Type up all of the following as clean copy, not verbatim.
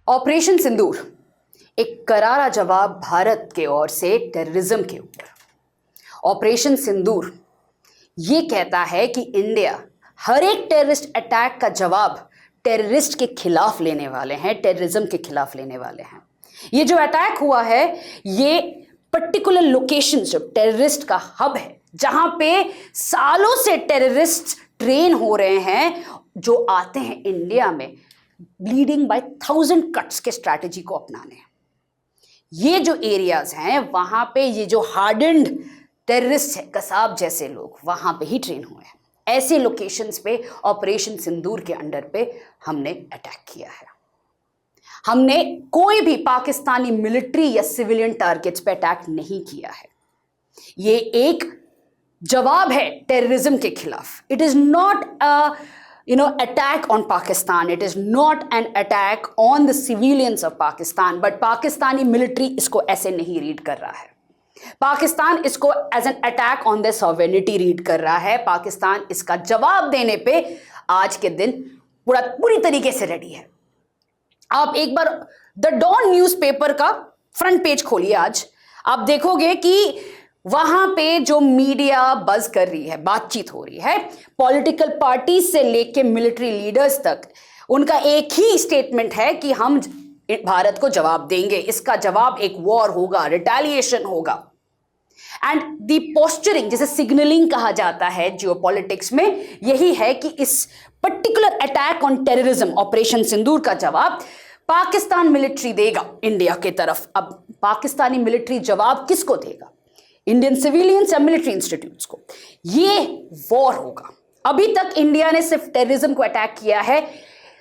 Operation सिंदूर एक करारा जवाब भारत के ओर से टेररिज्म के ऊपर। ऑपरेशन सिंदूर ये कहता है कि इंडिया हर एक टेररिस्ट अटैक का जवाब टेररिस्ट के खिलाफ लेने वाले हैं, टेररिज्म के खिलाफ लेने वाले हैं। ये जो अटैक हुआ है ये पर्टिकुलर लोकेशन जो टेररिस्ट का हब है, जहां पे सालों से टेररिस्ट ट्रेन हो रहे हैं, जो आते हैं इंडिया में ब्लीडिंग बाय 1000 कट्स के स्ट्रैटेजी को अपनाने। ये जो एरियाज हैं वहां पे ये जो हार्डन्ड टेररिस्ट है, कसाब जैसे लोग वहां पे ही ट्रेन हुए हैं। ऐसे लोकेशंस पे ऑपरेशन सिंदूर के अंडर पे हमने अटैक किया है। हमने कोई भी पाकिस्तानी मिलिट्री या सिविलियन टारगेट्स पे अटैक नहीं किया है। ये एक जवाब है टेररिज्म के खिलाफ। It is not a attack on Pakistan. It is not an attack on the civilians of Pakistan. But Pakistani military इसको ऐसे नहीं रीड कर रहा है। पाकिस्तान इसको as an attack on the sovereignty read कर रहा है। पाकिस्तान इसका जवाब देने पे आज के दिन पूरी तरीके से रेडी है। आप एक बार द डॉन न्यूज़पेपर का फ्रंट पेज खोलिए, आज आप देखोगे कि वहां पे जो मीडिया बज कर रही है, बातचीत हो रही है, पॉलिटिकल पार्टी से लेके मिलिट्री लीडर्स तक, उनका एक ही स्टेटमेंट है कि हम भारत को जवाब देंगे, इसका जवाब एक वॉर होगा, रिटेलिएशन होगा। एंड दी पोस्चरिंग, जिसे सिग्नलिंग कहा जाता है जियोपॉलिटिक्स में, यही है कि इस particular attack on terrorism operation Sindoor का जवाब पाकिस्तान मिलिट्री देगा इंडिया की तरफ। अब पाकिस्तानी मिलिट्री जवाब किसको देगा? इंडियन सिविलियंस या मिलिट्री इंस्टीट्यूट्स को। ये वॉर होगा। अभी तक इंडिया ने सिर्फ टेररिज्म को अटैक किया है,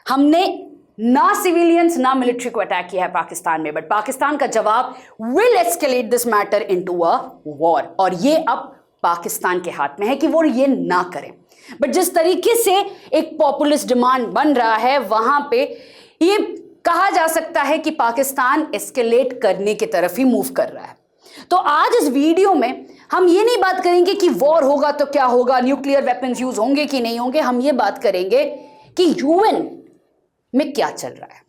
हमने ना सिविलियंस ना मिलिट्री को अटैक किया है पाकिस्तान में। बट पाकिस्तान का जवाब will escalate this matter into a war, और ये अब पाकिस्तान के हाथ में है कि वो ये ना करें। बट जिस तरीके से एक पॉपुलिस्ट डिमांड बन रहा है, वहां पे ये कहा जा सकता है कि पाकिस्तान एस्केलेट करने की तरफ ही मूव कर रहा है। तो आज इस वीडियो में हम ये नहीं बात करेंगे कि वॉर होगा तो क्या होगा, न्यूक्लियर वेपन्स यूज होंगे कि नहीं होंगे। हम ये बात करेंगे कि यूएन में क्या चल रहा है,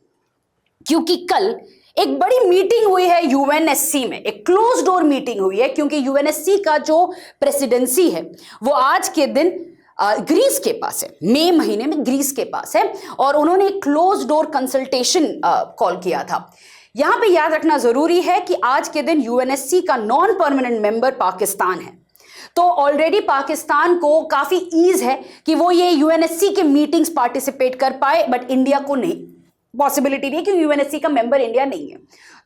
क्योंकि कल एक बड़ी मीटिंग हुई है यूएनएससी में, एक क्लोज डोर मीटिंग हुई है, क्योंकि यूएनएससी का जो प्रेसिडेंसी है वो आज के दिन ग्रीस के पास है, मई महीने में ग्रीस के पास है, और उन्होंने एक क्लोज डोर कंसल्टेशन कॉल किया था। यहां पे याद रखना जरूरी है कि आज के दिन यूएनएससी का नॉन परमानेंट मेंबर पाकिस्तान है। तो ऑलरेडी पाकिस्तान को काफी ईज है कि वो ये यूएनएससी के मीटिंग्स पार्टिसिपेट कर पाए, बट इंडिया को नहीं, पॉसिबिलिटी नहीं है क्योंकि यूएनएससी का मेंबर इंडिया नहीं है।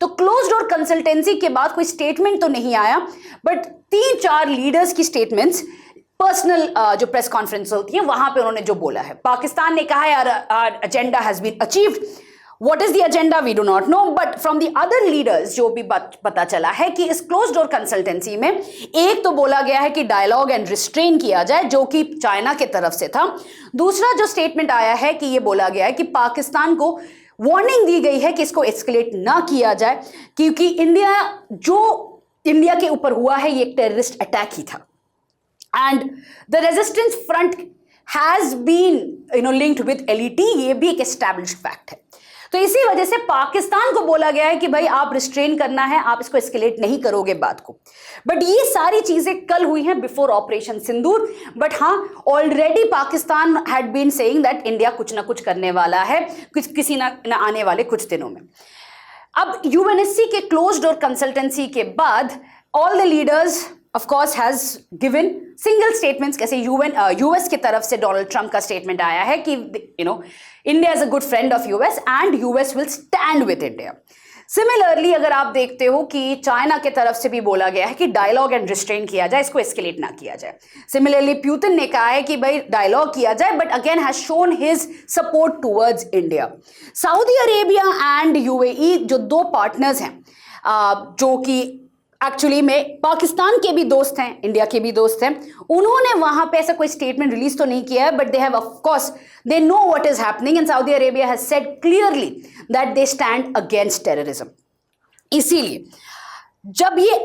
तो क्लोज डोर कंसल्टेंसी के बाद कोई स्टेटमेंट तो नहीं आया, बट 3-4 लीडर्स की स्टेटमेंट्स पर्सनल जो प्रेस कॉन्फ्रेंस होती है वहां पे उन्होंने जो बोला है। पाकिस्तान ने कहा है agenda has been achieved. What is the agenda? We do not know. But from the other leaders जो भी पता चला है कि इस क्लोज डोर कंसल्टेंसी में एक तो बोला गया है कि डायलॉग एंड रिस्ट्रेन किया जाए, जो कि चाइना के तरफ से था। दूसरा जो स्टेटमेंट आया है कि ये बोला गया है कि पाकिस्तान को वार्निंग दी गई है कि इसको एस्केलेट ना किया जाए, क्योंकि इंडिया के ऊपर हुआ है ये एक टेररिस्ट अटैक ही था। And the resistance front has been linked with LeT, ये भी एक एस्टैब्लिश्ड फैक्ट है। तो इसी वजह से पाकिस्तान को बोला गया है कि भाई आप रिस्ट्रेन करना है, आप इसको एस्केलेट नहीं करोगे बात को। बट ये सारी चीजें कल हुई हैं बिफोर ऑपरेशन सिंदूर। बट हाँ, already Pakistan had been saying that India कुछ ना कुछ करने वाला है किसी ना आने वाले कुछ दिनों में। अब यूएनएससी के क्लोज डोर कंसल्टेंसी के बाद all the leaders of course has given single statements। कैसे यूएस की तरफ से डोनाल्ड ट्रंप का स्टेटमेंट आया है कि India is a good friend of US and US will stand with India. Similarly अगर आप देखते हो कि चाइना की तरफ से भी बोला गया है कि डायलॉग एंड रिस्ट्रेन किया जाए, इसको एस्केलेट ना किया जाए। सिमिलरली पुतिन ने कहा है कि भाई डायलॉग किया जाए, but again has shown his support towards India. Saudi Arabia and UAE जो दो पार्टनर्स हैं, जो कि एक्चुअली में पाकिस्तान के भी दोस्त हैं, इंडिया के भी दोस्त हैं, उन्होंने वहां पे ऐसा कोई स्टेटमेंट रिलीज तो नहीं किया है, but they have of course they know what is happening and Saudi Arabia has said clearly that they stand against terrorism. इसीलिए जब ये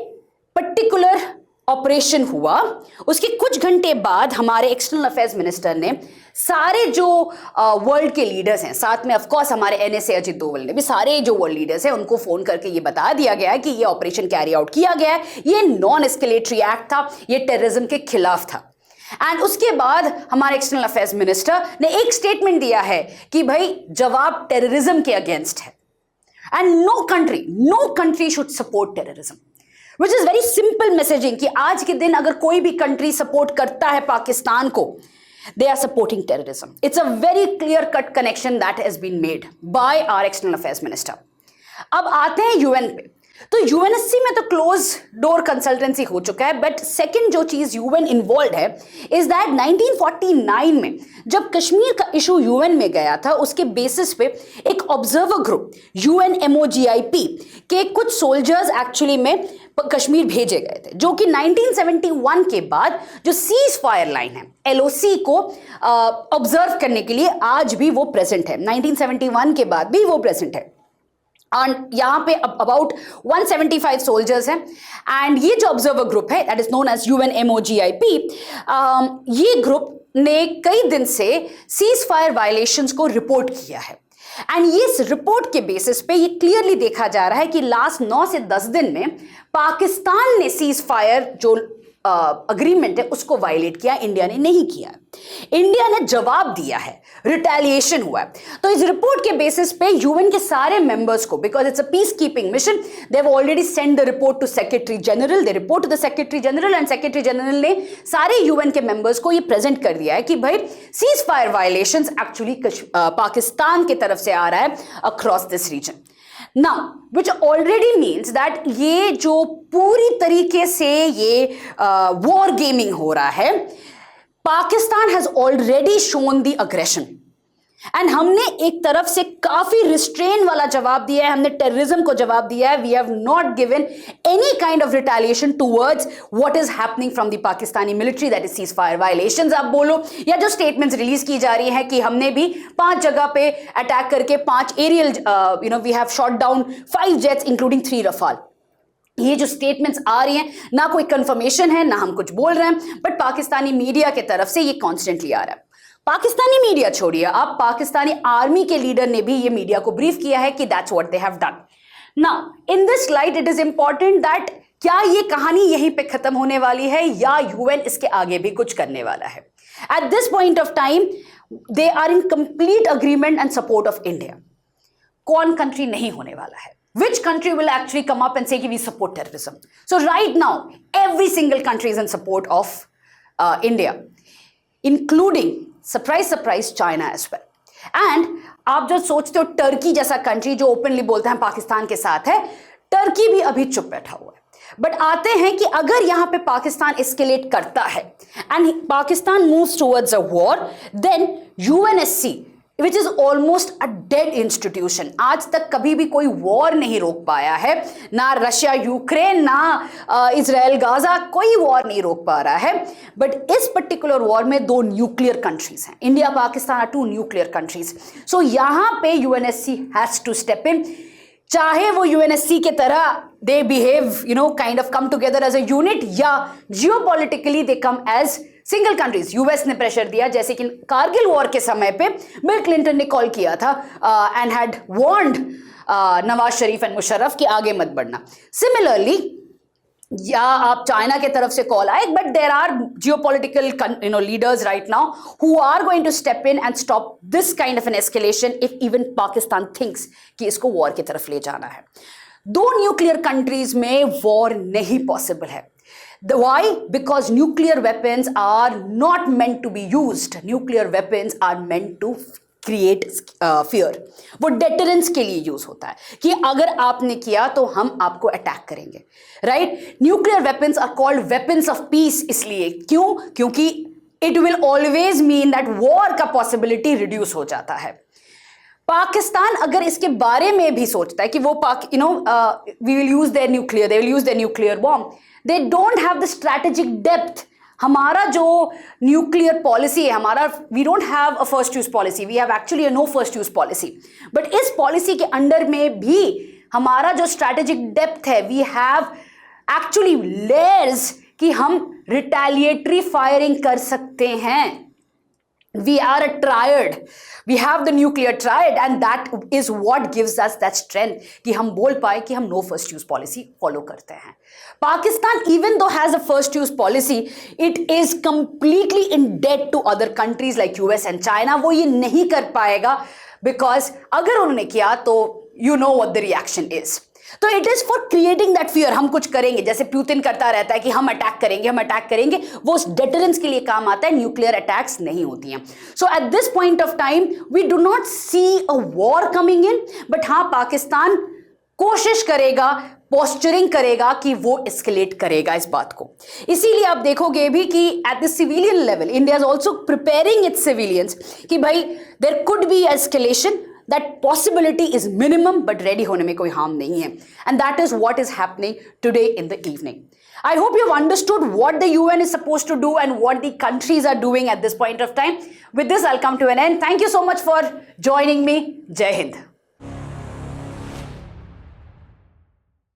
पर्टिकुलर ऑपरेशन हुआ, उसके कुछ घंटे बाद हमारे एक्सटर्नल अफेयर्स मिनिस्टर ने सारे जो वर्ल्ड के लीडर्स हैं, साथ में ऑफ कोर्स हमारे एनएसए अजित डोवल ने भी, सारे जो वर्ल्ड लीडर्स हैं उनको फोन करके ये बता दिया गया है कि ये ऑपरेशन कैरी आउट किया गया है, ये नॉन एस्केलेटरी एक्ट था, ये टेररिज्म के खिलाफ था। एंड उसके बाद हमारे एक्सटर्नल अफेयर्स मिनिस्टर ने एक स्टेटमेंट दिया है कि भाई जवाब टेररिज्म के अगेंस्ट है and no country should support terrorism, which is very simple messaging कि आज के दिन अगर कोई भी कंट्री सपोर्ट करता है पाकिस्तान को, they are supporting terrorism. It's a very clear cut connection that has been made by our external affairs minister. अब आते हैं यूएन पे। तो यूएनएससी में तो क्लोज डोर कंसल्टेंसी हो चुका है, बट सेकंड जो चीज यूएन इन्वॉल्व है इज दैट 1949 में जब कश्मीर का इशू यूएन में गया था, उसके बेसिस पे एक ऑब्जर्वर ग्रुप UNMOGIP के कुछ सोल्जर्स एक्चुअली में कश्मीर भेजे गए थे, जो कि 1971 के बाद जो सीज फायर लाइन है LOC को ऑब्जर्व करने के लिए आज भी वो प्रेजेंट है। 1971 के बाद भी वो प्रेजेंट है। एंड यहाँ पे अबाउट 175 सोल्जर्स हैं एंड ये जो ऑब्जर्वर ग्रुप है that is known as UNMOGIP, ये ग्रुप ने कई दिन से सीज फायर वायलेशंस को रिपोर्ट किया है एंड इस रिपोर्ट के बेसिस पे ये क्लियरली देखा जा रहा है कि लास्ट 9 से 10 दिन में पाकिस्तान ने सीज फायर जो अग्रीमेंट है उसको वायलेट किया, इंडिया ने नहीं किया। इंडिया ने जवाब दिया है, रिटेलिएशन हुआ है। तो इस रिपोर्ट के बेसिस पे यूएन के सारे मेंबर्स को, because it's a peacekeeping mission, they have already send the report to secretary general, they report to the secretary general and secretary general ने सारे यूएन के मेंबर्स को ये प्रेजेंट कर दिया है कि भाई cease fire violations actually Pakistan की तरफ से आ रहा है across this region. Now, which already means that ये जो पूरी तरीके से ये वॉर गेमिंग हो रहा है, Pakistan has already shown the aggression and हमने एक तरफ से काफी रिस्ट्रेन वाला जवाब दिया है, हमने टेररिज्म को जवाब दिया है। We have not given any kind of retaliation towards what is happening from the Pakistani military, that is cease fire violations आप बोलो, या जो स्टेटमेंट्स रिलीज की जा रही है कि हमने भी 5 जगह पे अटैक करके 5 aerial we have shot down 5 jets including 3 Rafale. ये जो स्टेटमेंट्स आ रही हैं, ना कोई कंफर्मेशन है ना हम कुछ बोल रहे हैं, बट पाकिस्तानी मीडिया की तरफ से ये कॉन्स्टेंटली आ रहा है। पाकिस्तानी मीडिया छोड़िए, आप पाकिस्तानी आर्मी के लीडर ने भी ये मीडिया को ब्रीफ किया है कि that's what they have done. Now in this light it is important that क्या ये कहानी यहीं पे खत्म होने वाली है या यूएन इसके आगे भी कुछ करने वाला है। At this point of time they are in complete agreement and support of India. कौन कंट्री नहीं होने वाला है? Which country will actually come up and say कि we support terrorism? So right now, every single country is in support of India, including surprise China as well. And आप जो सोचते हो टर्की जैसा कंट्री जो ओपनली बोलते हैं पाकिस्तान के साथ है, टर्की भी अभी चुप बैठा हुआ है। बट आते हैं कि अगर यहाँ पे पाकिस्तान एस्केलेट करता है and Pakistan moves towards a war, then UNSC which is almost a dead institution, आज तक कभी भी कोई वॉर नहीं रोक पाया है, ना रशिया यूक्रेन ना इजराइल गाजा, कोई वॉर नहीं रोक पा रहा है। बट इस पर्टिकुलर वॉर में 2 न्यूक्लियर कंट्रीज हैं, India Pakistan are 2 nuclear countries. So यहाँ पे UNSC has to step in, चाहे वो UNSC के तरह they behave kind of come together as a unit, या geopolitically they come as single countries. US ने प्रेशर दिया, जैसे कि कारगिल वॉर के समय पे बिल क्लिंटन ने कॉल किया था and had warned Nawaz Sharif and Musharraf कि आगे मत बढ़ना। सिमिलरली या आप चाइना के तरफ से कॉल आए, but there are geopolitical leaders right now who are going to step in and stop this kind of an escalation if even Pakistan thinks कि इसको वॉर की तरफ ले जाना है। 2 न्यूक्लियर कंट्रीज में वॉर नहीं पॉसिबल है। Why? Because nuclear weapons are not meant to be used. Nuclear weapons are meant to create fear. वो deterrence के लिए यूज होता है कि अगर आपने किया तो हम आपको अटैक करेंगे, right? Nuclear weapons are called weapons of peace इसलिए, क्यों? क्योंकि it will always mean that war का possibility reduce हो जाता है। पाकिस्तान अगर इसके बारे में भी सोचता है कि वो we will use their nuclear, they will use their nuclear bomb. They don't have the strategic depth. हमारा जो न्यूक्लियर पॉलिसी है, हमारा we don't have a first use policy, we have actually a no first use policy. But इस policy के under में भी हमारा जो strategic depth है, we have actually layers कि हम रिटेलिएटरी फायरिंग कर सकते हैं. We are a triad. We have the nuclear triad, and that is what gives us that strength कि हम बोल पाए कि हम no first use policy follow करते हैं. Pakistan, even though has a first use policy, it is completely in debt to other countries like US and China. वो ये नहीं कर पाएगा because अगर उन्होंने किया तो you know what the reaction is. तो it is for creating that fear. हम कुछ करेंगे, जैसे प्यूतिन करता रहता है कि हम अटैक करेंगे, हम अटैक करेंगे, वो डेटरेंस के लिए काम आता है. न्यूक्लियर अटैक्स नहीं होती हैं. So at this point of time we do not see a war coming in, but हाँ पाकिस्तान कोशिश करेगा, पोस्चरिंग करेगा कि वो एस्केलेट करेगा इस बात को. इसीलिए आप देखोगे भी कि at the civilian level India is also preparing its civilians कि भाई there could be escalation. That possibility is minimum, but ready होने में कोई harm नहीं है. And that is what is happening today in the evening. I hope you've understood what the UN is supposed to do and what the countries are doing at this point of time. With this, I'll come to an end. Thank you so much for joining me. Jai Hind.